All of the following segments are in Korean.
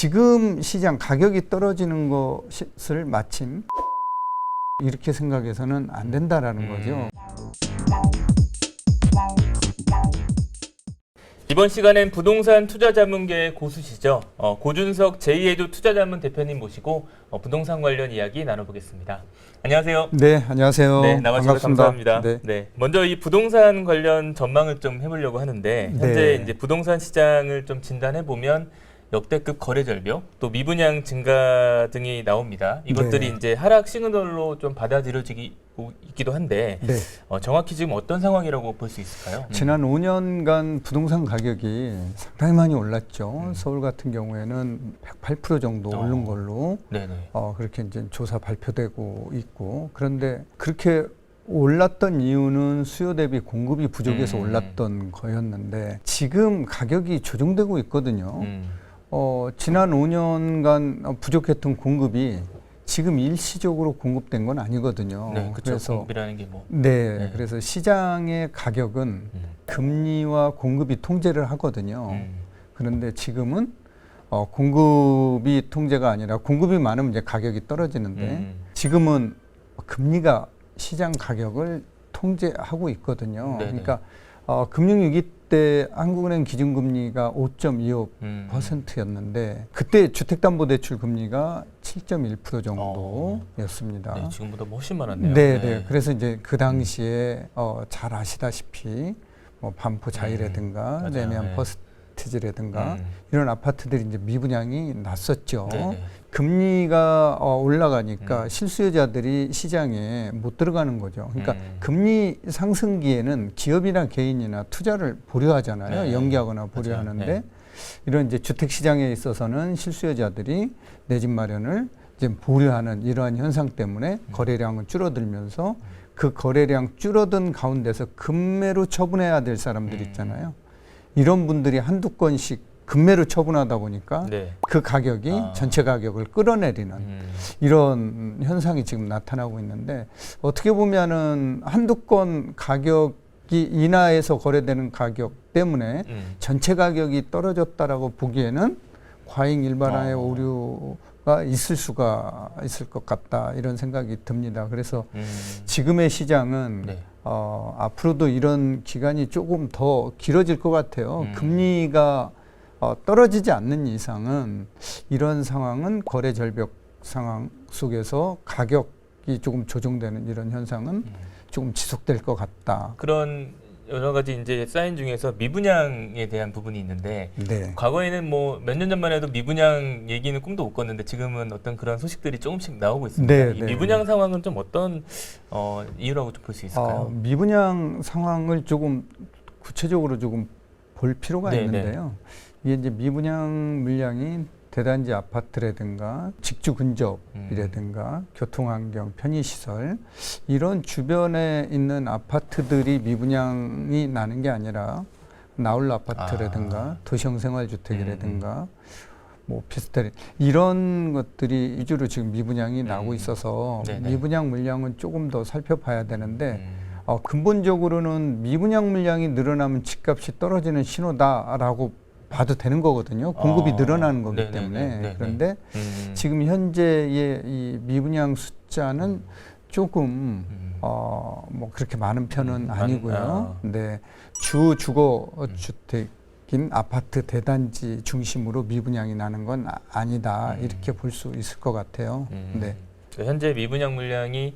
지금 시장 가격이 떨어지는 것을 마침 이렇게 생각해서는 안 된다라는 거죠. 이번 시간엔 부동산 투자자문계의 고수시죠. 고준석 제2에듀 투자자문 대표님 모시고 부동산 관련 이야기 나눠보겠습니다. 안녕하세요. 네, 안녕하세요. 네, 나와주셔서 감사합니다. 네. 네, 먼저 이 부동산 관련 전망을 좀 해보려고 하는데 현재 이제 부동산 시장을 좀 진단해 보면 역대급 거래 절벽, 또 미분양 증가 등이 나옵니다. 이것들이 이제 하락 시그널로 좀 받아들여지고 있기도 한데 정확히 지금 어떤 상황이라고 볼 수 있을까요? 지난 5년간 부동산 가격이 상당히 많이 올랐죠. 서울 같은 경우에는 108% 정도 오른 걸로 그렇게 이제 조사 발표되고 있고, 그런데 그렇게 올랐던 이유는 수요 대비 공급이 부족해서 올랐던 거였는데 지금 가격이 조정되고 있거든요. 지난 5년간 부족했던 공급이 지금 일시적으로 공급된 건 아니거든요. 네, 그래서 공급이라는 게 뭐? 그래서 시장의 가격은 금리와 공급이 통제를 하거든요. 그런데 지금은 공급이 통제가 아니라 공급이 많으면 이제 가격이 떨어지는데 지금은 금리가 시장 가격을 통제하고 있거든요. 그러니까 금융위기 때 한국은행 기준금리가 5.25%였는데 그때 주택담보대출 금리가 7.1% 정도였습니다. 네, 지금보다 훨씬 많았네요. 네. 그래서 이제 그 당시에 잘 아시다시피 뭐 반포 자이라든가 내면 퍼스트지라든가 이런 아파트들이 이제 미분양이 났었죠. 금리가 올라가니까 실수요자들이 시장에 못 들어가는 거죠. 그러니까 금리 상승기에는 기업이나 개인이나 투자를 보류하잖아요. 연기하거나 보류하는데 이런 이제 주택 시장에 있어서는 실수요자들이 내 집 마련을 이제 보류하는 이러한 현상 때문에 거래량은 줄어들면서 그 거래량 줄어든 가운데서 급매로 처분해야 될 사람들 있잖아요. 이런 분들이 한두 건씩 급매로 처분하다 보니까 그 가격이 전체 가격을 끌어내리는 이런 현상이 지금 나타나고 있는데, 어떻게 보면은 한두 건 가격이 인하해서 거래되는 가격 때문에 전체 가격이 떨어졌다라고 보기에는 과잉 일반화의 오류가 있을 수가 있을 것 같다, 이런 생각이 듭니다. 그래서 지금의 시장은 앞으로도 이런 기간이 조금 더 길어질 것 같아요. 금리가 떨어지지 않는 이상은 이런 상황은 거래 절벽 상황 속에서 가격이 조금 조정되는 이런 현상은 조금 지속될 것 같다. 그런 여러 가지 이제 사인 중에서 미분양에 대한 부분이 있는데 과거에는 뭐 몇 년 전만 해도 미분양 얘기는 꿈도 못 꿨는데 지금은 어떤 그런 소식들이 조금씩 나오고 있습니다. 이 미분양 상황은 좀 어떤 이유라고 좀 볼 수 있을까요? 미분양 상황을 조금 구체적으로 조금 볼 필요가 있는데요. 이게 이제 미분양 물량이 대단지 아파트라든가 직주 근접이라든가 교통환경, 편의시설 이런 주변에 있는 아파트들이 미분양이 나는 게 아니라 나홀로 아파트라든가 도시형 생활주택이라든가 뭐 오피스텔 이런 것들이 위주로 지금 미분양이 나고 있어서 미분양 물량은 조금 더 살펴봐야 되는데 근본적으로는 미분양 물량이 늘어나면 집값이 떨어지는 신호다라고 봐도 되는 거거든요. 공급이 늘어나는 거기 때문에. 그런데 지금 현재의 이 미분양 숫자는 조금 뭐 그렇게 많은 편은 아니고요. 근데 주 주거 주택인 아파트 대단지 중심으로 미분양이 나는 건 아니다, 이렇게 볼 수 있을 것 같아요. 현재 미분양 물량이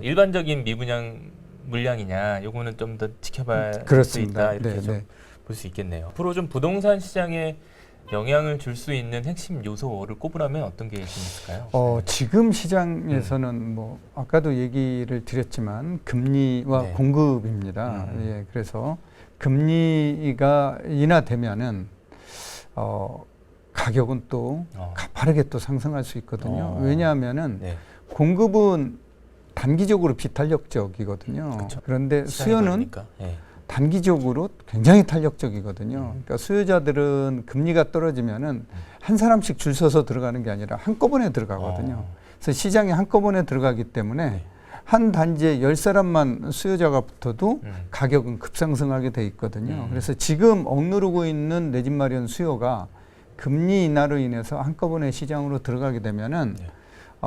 일반적인 미분양 물량이냐, 요거는 좀 더 지켜봐야 할 수 있다, 이렇게 좀 볼 수 있겠네요. 앞으로 좀 부동산 시장에 영향을 줄 수 있는 핵심 요소를 꼽으라면 어떤 게 좀 있을까요? 지금 시장에서는 뭐 아까도 얘기를 드렸지만 금리와 공급입니다. 그래서 금리가 인하되면은 가격은 또 가파르게 또 상승할 수 있거든요. 왜냐하면은 공급은 단기적으로 비탄력적이거든요. 그런데 수요는 단기적으로 굉장히 탄력적이거든요. 그러니까 수요자들은 금리가 떨어지면은 한 사람씩 줄 서서 들어가는 게 아니라 한꺼번에 들어가거든요. 그래서 시장에 한꺼번에 들어가기 때문에 한 단지에 10사람만 수요자가 붙어도 가격은 급상승하게 돼 있거든요. 그래서 지금 억누르고 있는 내 집 마련 수요가 금리 인하로 인해서 한꺼번에 시장으로 들어가게 되면은 네.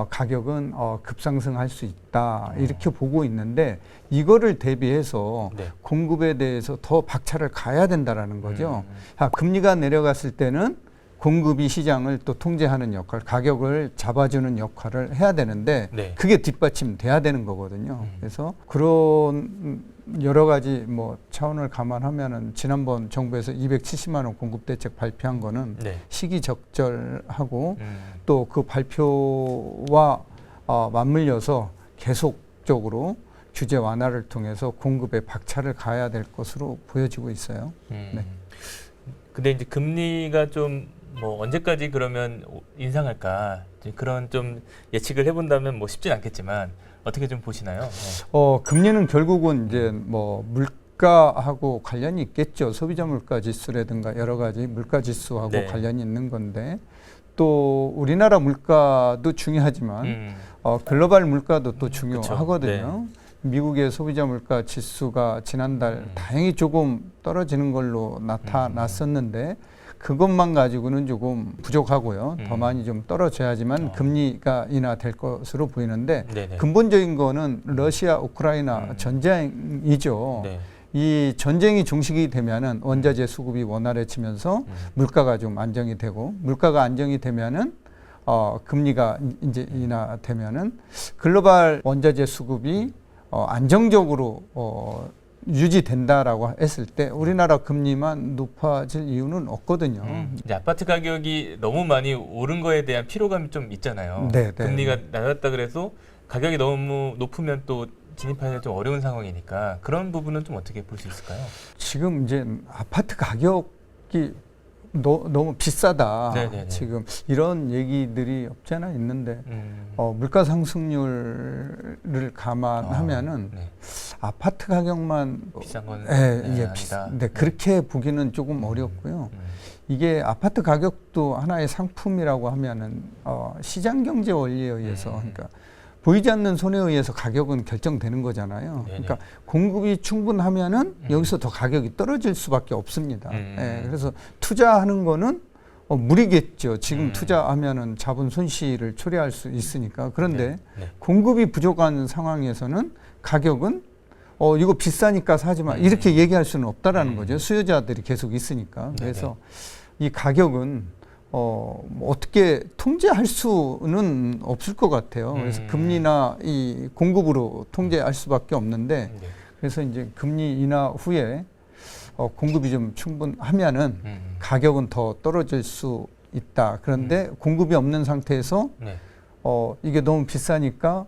가격은 급상승할 수 있다 이렇게 보고 있는데 이거를 대비해서 네. 공급에 대해서 더 박차를 가야 된다라는 거죠. 금리가 내려갔을 때는 공급이 시장을 또 통제하는 역할, 가격을 잡아주는 역할을 해야 되는데 네. 그게 뒷받침돼야 되는 거거든요. 그래서 그런 여러 가지 뭐 차원을 감안하면은 지난번 정부에서 270만 원 공급 대책 발표한 거는 네. 시기적절하고 또 그 발표와 맞물려서 계속적으로 규제 완화를 통해서 공급에 박차를 가야 될 것으로 보여지고 있어요. 네. 근데 이제 금리가 좀 뭐 언제까지 그러면 인상할까 그런 좀 예측을 해본다면 뭐 쉽진 않겠지만 어떻게 좀 보시나요? 네. 금리는 결국은 이제 뭐 물가하고 관련이 있겠죠. 소비자 물가 지수라든가 여러 가지 물가 지수하고 네. 관련이 있는 건데 또 우리나라 물가도 중요하지만 글로벌 물가도 또 중요하거든요. 네. 미국의 소비자 물가 지수가 지난달 다행히 조금 떨어지는 걸로 나타났었는데 그것만 가지고는 조금 부족하고요. 더 많이 좀 떨어져야지만 금리가 인하될 것으로 보이는데 네네. 근본적인 거는 러시아 우크라이나 전쟁이죠. 네. 이 전쟁이 종식이 되면은 원자재 수급이 원활해지면서 물가가 좀 안정이 되고 물가가 안정이 되면은 금리가 이제 인하되면은 글로벌 원자재 수급이 안정적으로 유지된다라고 했을 때 우리나라 금리만 높아질 이유는 없거든요. 이제 아파트 가격이 너무 많이 오른 거에 대한 피로감이 좀 있잖아요. 네, 금리가 낮았다 그래서 가격이 너무 높으면 또 진입하기가 좀 어려운 상황이니까 그런 부분은 좀 어떻게 볼 수 있을까요? 지금 이제 아파트 가격이 너무 비싸다. 네네네. 지금 이런 얘기들이 없지 않아 있는데 물가 상승률을 감안하면은 네. 아파트 가격만 비싼 건 이게 아니다. 네, 그렇게 보기는 조금 어렵고요. 이게 아파트 가격도 하나의 상품이라고 하면은 시장 경제 원리에 의해서 그러니까 보이지 않는 손에 의해서 가격은 결정되는 거잖아요. 네네. 그러니까 공급이 충분하면은 여기서 더 가격이 떨어질 수밖에 없습니다. 예, 그래서 투자하는 거는 무리겠죠. 지금 투자하면은 자본 손실을 초래할 수 있으니까. 그런데 네. 공급이 부족한 상황에서는 가격은 이거 비싸니까 사지 마 이렇게 얘기할 수는 없다라는 거죠. 수요자들이 계속 있으니까. 그래서 이 가격은 어떻게 통제할 수는 없을 것 같아요. 그래서 금리나 이 공급으로 통제할 수밖에 없는데 그래서 이제 금리 인하 후에 공급이 좀 충분하면은 가격은 더 떨어질 수 있다. 그런데 공급이 없는 상태에서 이게 너무 비싸니까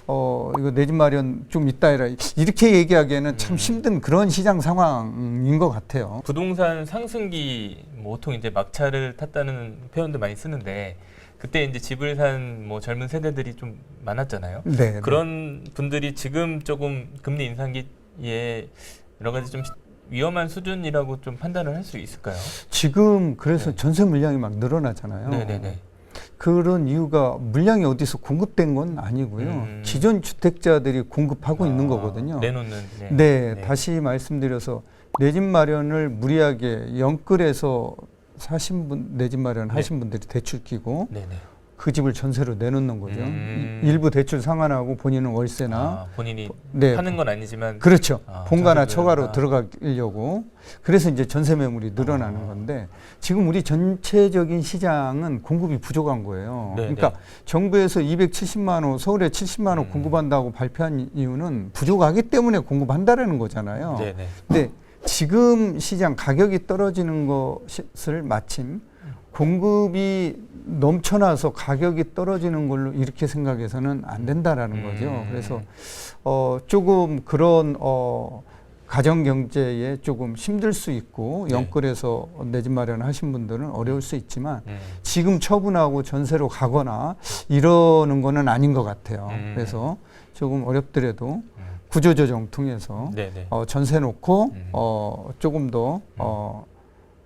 이거 내 집 마련 좀 이따 해라 이렇게 얘기하기에는 참 힘든 그런 시장 상황인 것 같아요. 부동산 상승기 뭐 보통 이제 막차를 탔다는 표현도 많이 쓰는데 그때 이제 집을 산 뭐 젊은 세대들이 좀 많았잖아요. 네, 그런 분들이 지금 조금 금리 인상기에 여러 가지 좀 위험한 수준이라고 좀 판단을 할 수 있을까요? 지금 그래서 전세 물량이 막 늘어나잖아요. 네네네. 그런 이유가 물량이 어디서 공급된 건 아니고요. 기존 주택자들이 공급하고 있는 거거든요. 내놓는. 네, 다시 말씀드려서 내 집 마련을 무리하게 영끌해서 사신 분, 내 집 마련 하신 분들이 대출 끼고 그 집을 전세로 내놓는 거죠. 일부 대출 상환하고 본인은 월세나 본인이 네, 하는 건 아니지만 그렇죠. 본가나 처가로 들어가. 들어가려고 그래서 이제 전세 매물이 늘어나는 건데 지금 우리 전체적인 시장은 공급이 부족한 거예요. 그러니까 정부에서 270만 호, 서울에 70만 호 공급한다고 발표한 이유는 부족하기 때문에 공급한다라는 거잖아요. 근데 지금 시장 가격이 떨어지는 것을 마침 공급이 넘쳐나서 가격이 떨어지는 걸로 이렇게 생각해서는 안 된다라는 거죠. 그래서 조금 그런 가정 경제에 조금 힘들 수 있고 영끌해서 내 집 마련하신 분들은 어려울 수 있지만 지금 처분하고 전세로 가거나 이러는 거는 아닌 것 같아요. 그래서 조금 어렵더라도 구조조정 통해서 전세 놓고 조금 더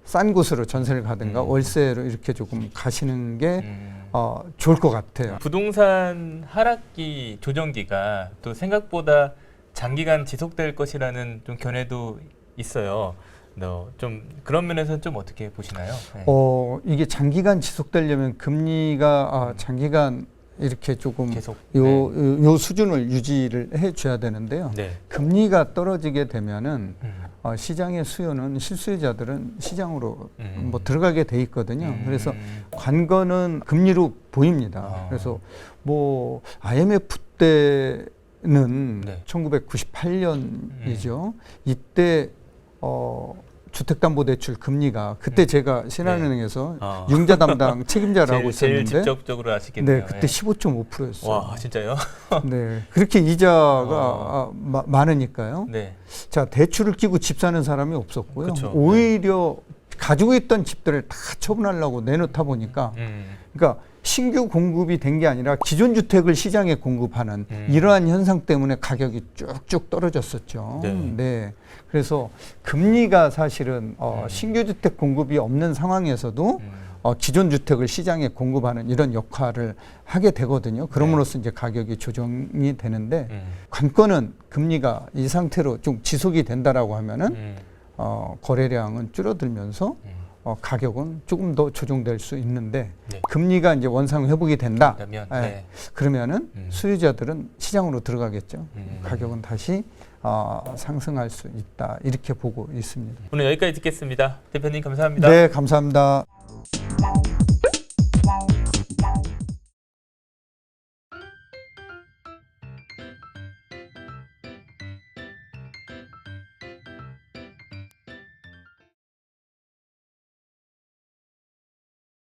싼 곳으로 전세를 가든가 월세로 이렇게 조금 가시는 게 좋을 것 같아요. 부동산 하락기 조정기가 또 생각보다 장기간 지속될 것이라는 좀 견해도 있어요. 좀 그런 면에서는 좀 어떻게 보시나요? 네. 이게 장기간 지속되려면 금리가 장기간 이렇게 조금 계속 요 수준을 유지를 해줘야 되는데요. 네. 금리가 떨어지게 되면은 시장의 수요는 실수요자들은 시장으로 뭐 들어가게 돼 있거든요. 그래서 관건은 금리로 보입니다. 그래서 뭐 IMF 때는 네. 1998년이죠. 이때 주택담보대출 금리가 그때 제가 신한은행에서 융자 담당 책임자를 하고 제일 있었는데 직접적으로 아시겠네요. 네, 그때 15.5%였어요. 와, 진짜요? 네, 그렇게 이자가 많으니까요. 네. 자, 대출을 끼고 집 사는 사람이 없었고요. 그쵸. 오히려 가지고 있던 집들을 다 처분하려고 내놓다 보니까, 그러니까 신규 공급이 된 게 아니라 기존 주택을 시장에 공급하는 이러한 현상 때문에 가격이 쭉쭉 떨어졌었죠. 네. 네. 그래서 금리가 사실은 신규 주택 공급이 없는 상황에서도 기존 주택을 시장에 공급하는 이런 역할을 하게 되거든요. 그럼으로써 이제 가격이 조정이 되는데 관건은 금리가 이 상태로 좀 지속이 된다라고 하면은 거래량은 줄어들면서 가격은 조금 더 조정될 수 있는데 네. 금리가 이제 원상 회복이 된다. 네. 그러면은 수요자들은 시장으로 들어가겠죠. 가격은 다시 상승할 수 있다. 이렇게 보고 있습니다. 오늘 여기까지 듣겠습니다. 대표님 감사합니다. 네, 감사합니다.